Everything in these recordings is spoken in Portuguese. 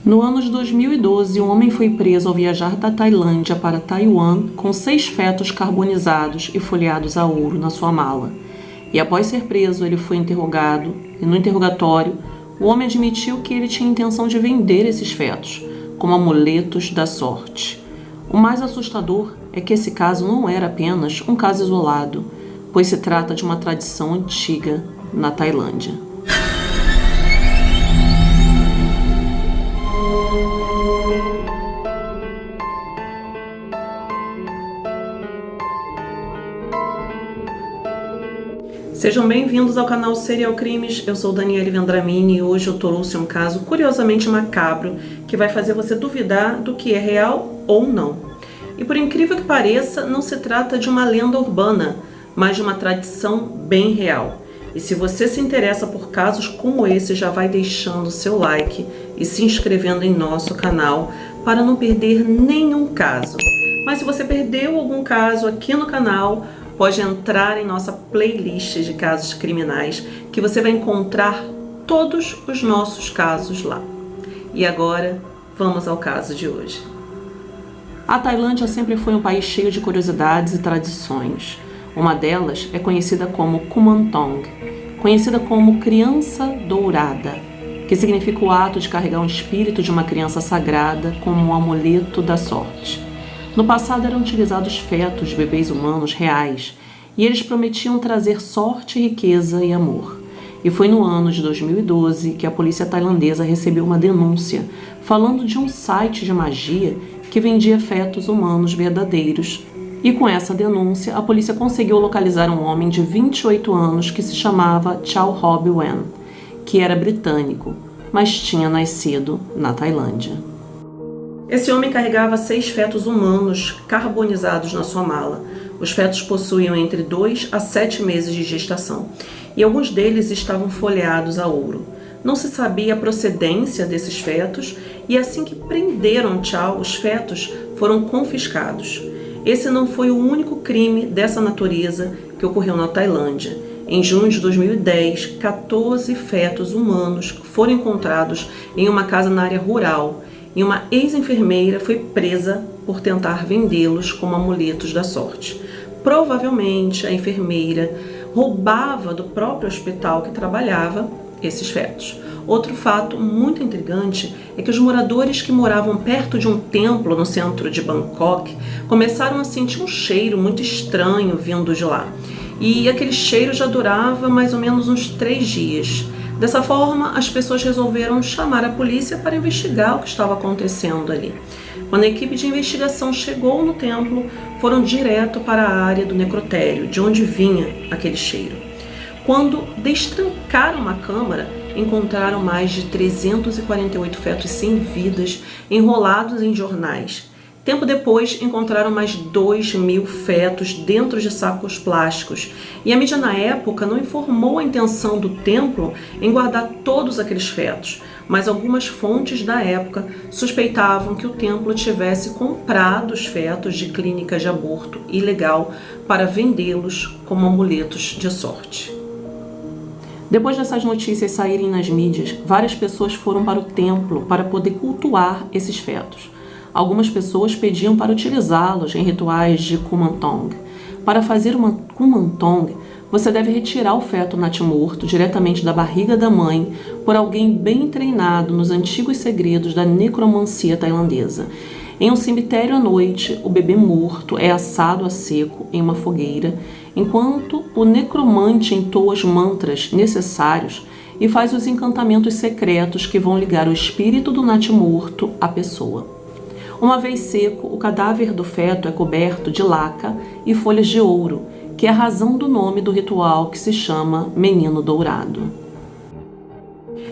No ano de 2012, um homem foi preso ao viajar da Tailândia para Taiwan com 6 fetos carbonizados e folheados a ouro na sua mala. E após ser preso, ele foi interrogado e no interrogatório, o homem admitiu que ele tinha intenção de vender esses fetos como amuletos da sorte. O mais assustador é que esse caso não era apenas um caso isolado, pois se trata de uma tradição antiga na Tailândia. Sejam bem-vindos ao canal Serial Crimes, eu sou Daniele Vendramini e hoje eu trouxe um caso curiosamente macabro que vai fazer você duvidar do que é real ou não. E por incrível que pareça, não se trata de uma lenda urbana, mas de uma tradição bem real. E se você se interessa por casos como esse, já vai deixando seu like e se inscrevendo em nosso canal para não perder nenhum caso. Mas se você perdeu algum caso aqui no canal, pode entrar em nossa playlist de casos criminais, que você vai encontrar todos os nossos casos lá. E agora, vamos ao caso de hoje. A Tailândia sempre foi um país cheio de curiosidades e tradições. Uma delas é conhecida como Kumantong, conhecida como criança dourada, que significa o ato de carregar um espírito de uma criança sagrada como um amuleto da sorte. No passado eram utilizados fetos de bebês humanos reais e eles prometiam trazer sorte, riqueza e amor. E foi no ano de 2012 que a polícia tailandesa recebeu uma denúncia falando de um site de magia que vendia fetos humanos verdadeiros. E com essa denúncia, a polícia conseguiu localizar um homem de 28 anos que se chamava Chaw Hob Wen, que era britânico, mas tinha nascido na Tailândia. Esse homem carregava 6 fetos humanos carbonizados na sua mala. Os fetos possuíam entre 2 a 7 meses de gestação e alguns deles estavam folheados a ouro. Não se sabia a procedência desses fetos e assim que prenderam Chaw, os fetos foram confiscados. Esse não foi o único crime dessa natureza que ocorreu na Tailândia. Em junho de 2010, 14 fetos humanos foram encontrados em uma casa na área rural e uma ex-enfermeira foi presa por tentar vendê-los como amuletos da sorte. Provavelmente a enfermeira roubava do próprio hospital que trabalhava esses fetos. Outro fato muito intrigante é que os moradores que moravam perto de um templo no centro de Bangkok começaram a sentir um cheiro muito estranho vindo de lá. E aquele cheiro já durava mais ou menos uns 3 dias. Dessa forma, as pessoas resolveram chamar a polícia para investigar o que estava acontecendo ali. Quando a equipe de investigação chegou no templo, foram direto para a área do necrotério, de onde vinha aquele cheiro. Quando destrancaram uma câmara, encontraram mais de 348 fetos sem vidas enrolados em jornais. Tempo depois, encontraram mais 2.000 fetos dentro de sacos plásticos. E a mídia na época não informou a intenção do templo em guardar todos aqueles fetos, mas algumas fontes da época suspeitavam que o templo tivesse comprado os fetos de clínicas de aborto ilegal para vendê-los como amuletos de sorte. Depois dessas notícias saírem nas mídias, várias pessoas foram para o templo para poder cultuar esses fetos. Algumas pessoas pediam para utilizá-los em rituais de Kumantong. Para fazer uma Kumantong, você deve retirar o feto natimorto diretamente da barriga da mãe por alguém bem treinado nos antigos segredos da necromancia tailandesa. Em um cemitério à noite, o bebê morto é assado a seco em uma fogueira, enquanto o necromante entoa os mantras necessários e faz os encantamentos secretos que vão ligar o espírito do natimorto à pessoa. Uma vez seco, o cadáver do feto é coberto de laca e folhas de ouro, que é a razão do nome do ritual que se chama Menino Dourado.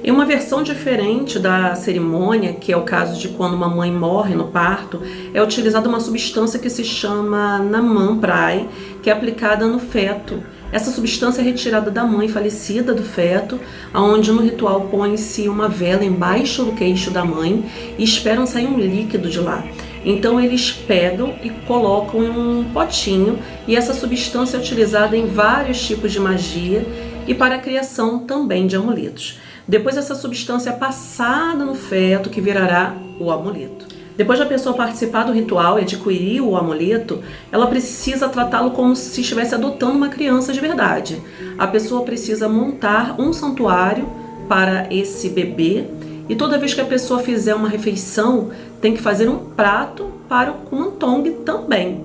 Em uma versão diferente da cerimônia, que é o caso de quando uma mãe morre no parto, é utilizada uma substância que se chama Naman Prai, que é aplicada no feto. Essa substância é retirada da mãe falecida do feto, onde no ritual põe-se uma vela embaixo do queixo da mãe e esperam sair um líquido de lá. Então eles pegam e colocam em um potinho e essa substância é utilizada em vários tipos de magia e para a criação também de amuletos. Depois essa substância é passada no feto, que virará o amuleto. Depois da pessoa participar do ritual e adquirir o amuleto, ela precisa tratá-lo como se estivesse adotando uma criança de verdade. A pessoa precisa montar um santuário para esse bebê e toda vez que a pessoa fizer uma refeição, tem que fazer um prato para o Kumantong também.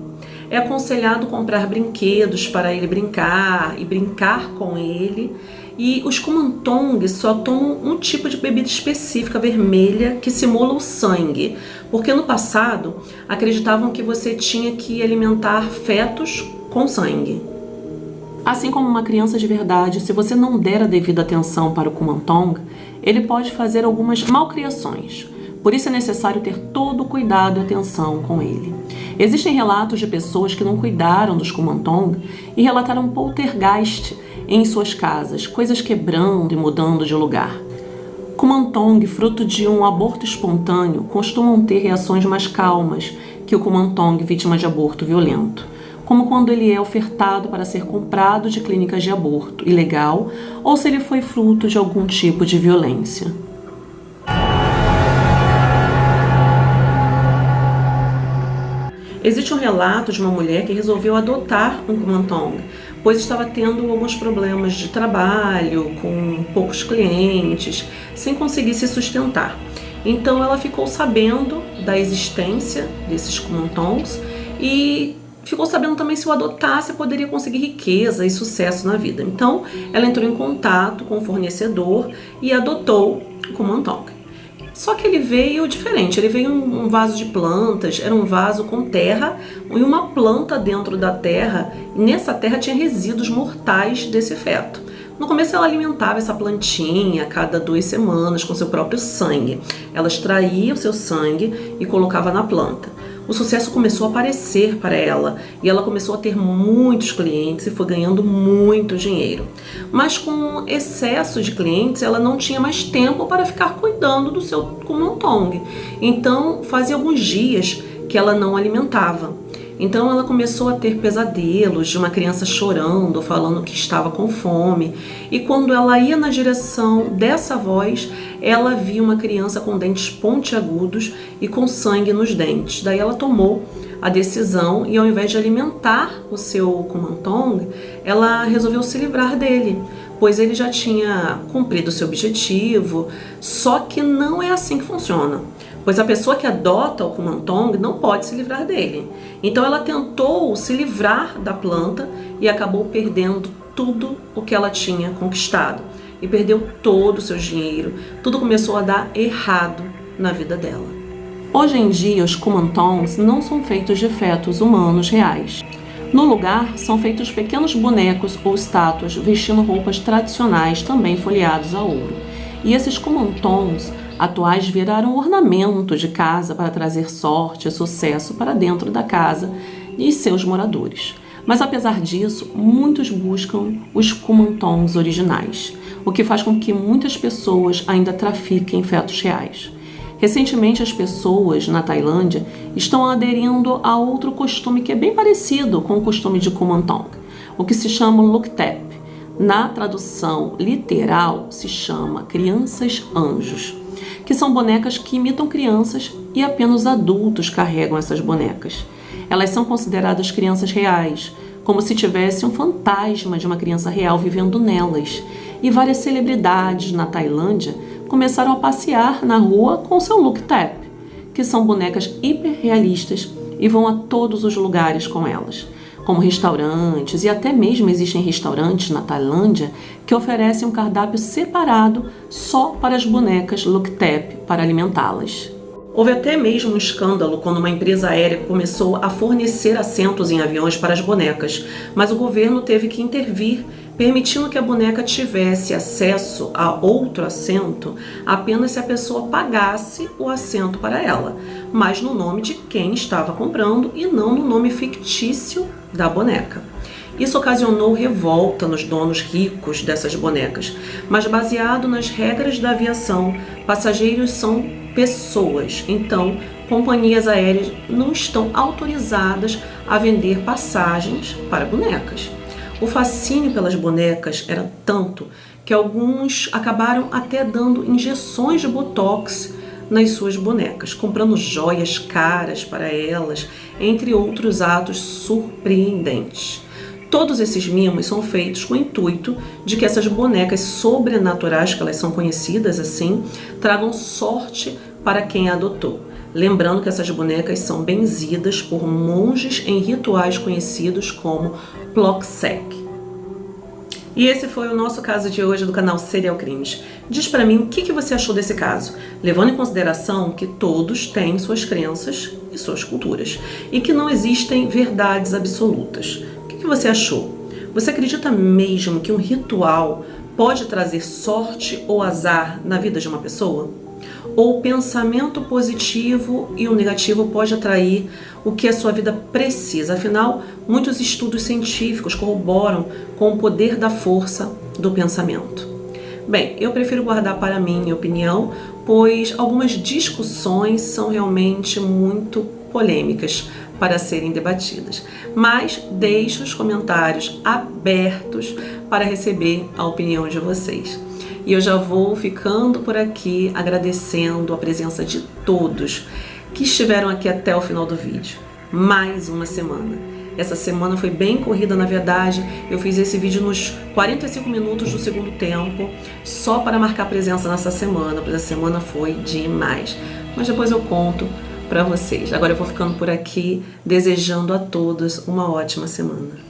É aconselhado comprar brinquedos para ele brincar e brincar com ele. E os Kumantong só tomam um tipo de bebida específica vermelha que simula o sangue, porque no passado acreditavam que você tinha que alimentar fetos com sangue. Assim como uma criança de verdade, se você não der a devida atenção para o Kumantong, ele pode fazer algumas malcriações. Por isso é necessário ter todo o cuidado e atenção com ele. Existem relatos de pessoas que não cuidaram dos Kumantong e relataram poltergeist em suas casas, coisas quebrando e mudando de lugar. Kumantong, fruto de um aborto espontâneo, costumam ter reações mais calmas que o Kumantong vítima de aborto violento, como quando ele é ofertado para ser comprado de clínicas de aborto ilegal ou se ele foi fruto de algum tipo de violência. Existe um relato de uma mulher que resolveu adotar um Kumantong, pois estava tendo alguns problemas de trabalho, com poucos clientes, sem conseguir se sustentar. Então ela ficou sabendo da existência desses Kumantongs e ficou sabendo também se o adotasse poderia conseguir riqueza e sucesso na vida. Então ela entrou em contato com o fornecedor e adotou o Kumantong. Só que ele veio diferente, ele veio em um vaso de plantas, era um vaso com terra e uma planta dentro da terra, e nessa terra tinha resíduos mortais desse feto. No começo ela alimentava essa plantinha a cada 2 semanas com seu próprio sangue. Ela extraía o seu sangue e colocava na planta. O sucesso começou a aparecer para ela e ela começou a ter muitos clientes e foi ganhando muito dinheiro. Mas com excesso de clientes, ela não tinha mais tempo para ficar cuidando do seu Kumantong. Então, fazia alguns dias que ela não alimentava. Então ela começou a ter pesadelos de uma criança chorando, falando que estava com fome. E quando ela ia na direção dessa voz, ela via uma criança com dentes pontiagudos e com sangue nos dentes. Daí ela tomou a decisão e ao invés de alimentar o seu Kumantong, ela resolveu se livrar dele, pois ele já tinha cumprido o seu objetivo, só que não é assim que funciona. Pois a pessoa que adota o Kumantong não pode se livrar dele. Então ela tentou se livrar da planta e acabou perdendo tudo o que ela tinha conquistado. E perdeu todo o seu dinheiro. Tudo começou a dar errado na vida dela. Hoje em dia, os Kumantongs não são feitos de fetos humanos reais. No lugar, são feitos pequenos bonecos ou estátuas vestindo roupas tradicionais, também folheados a ouro. E esses Kumantongs atuais viraram ornamento de casa para trazer sorte e sucesso para dentro da casa e seus moradores. Mas apesar disso, muitos buscam os Kumantongs originais, o que faz com que muitas pessoas ainda trafiquem fetos reais. Recentemente, as pessoas na Tailândia estão aderindo a outro costume que é bem parecido com o costume de Kumantong, o que se chama Luktep. Na tradução literal, se chama crianças anjos, que são bonecas que imitam crianças e apenas adultos carregam essas bonecas. Elas são consideradas crianças reais, como se tivesse um fantasma de uma criança real vivendo nelas. E várias celebridades na Tailândia começaram a passear na rua com seu Luktep, que são bonecas hiperrealistas e vão a todos os lugares com elas, como restaurantes, e até mesmo existem restaurantes na Tailândia que oferecem um cardápio separado só para as bonecas Luktep para alimentá-las. Houve até mesmo um escândalo quando uma empresa aérea começou a fornecer assentos em aviões para as bonecas, mas o governo teve que intervir, permitindo que a boneca tivesse acesso a outro assento apenas se a pessoa pagasse o assento para ela, mas no nome de quem estava comprando e não no nome fictício da boneca. Isso ocasionou revolta nos donos ricos dessas bonecas, mas baseado nas regras da aviação, passageiros são pessoas, então companhias aéreas não estão autorizadas a vender passagens para bonecas. O fascínio pelas bonecas era tanto que alguns acabaram até dando injeções de botox nas suas bonecas, comprando joias caras para elas, entre outros atos surpreendentes. Todos esses mimos são feitos com o intuito de que essas bonecas sobrenaturais, que elas são conhecidas assim, tragam sorte para quem a adotou. Lembrando que essas bonecas são benzidas por monges em rituais conhecidos como Ploxec. E esse foi o nosso caso de hoje do canal Serial Crimes. Diz pra mim o que você achou desse caso, levando em consideração que todos têm suas crenças e suas culturas, e que não existem verdades absolutas. O que você achou? Você acredita mesmo que um ritual pode trazer sorte ou azar na vida de uma pessoa? Ou o pensamento positivo e o negativo pode atrair o que a sua vida precisa? Afinal, muitos estudos científicos corroboram com o poder da força do pensamento. Bem, eu prefiro guardar para mim minha opinião, pois algumas discussões são realmente muito polêmicas para serem debatidas. Mas deixo os comentários abertos para receber a opinião de vocês. E eu já vou ficando por aqui agradecendo a presença de todos que estiveram aqui até o final do vídeo. Mais uma semana. Essa semana foi bem corrida, na verdade. Eu fiz esse vídeo nos 45 minutos do segundo tempo, só para marcar presença nessa semana, pois a semana foi demais. Mas depois eu conto para vocês. Agora eu vou ficando por aqui, desejando a todos uma ótima semana.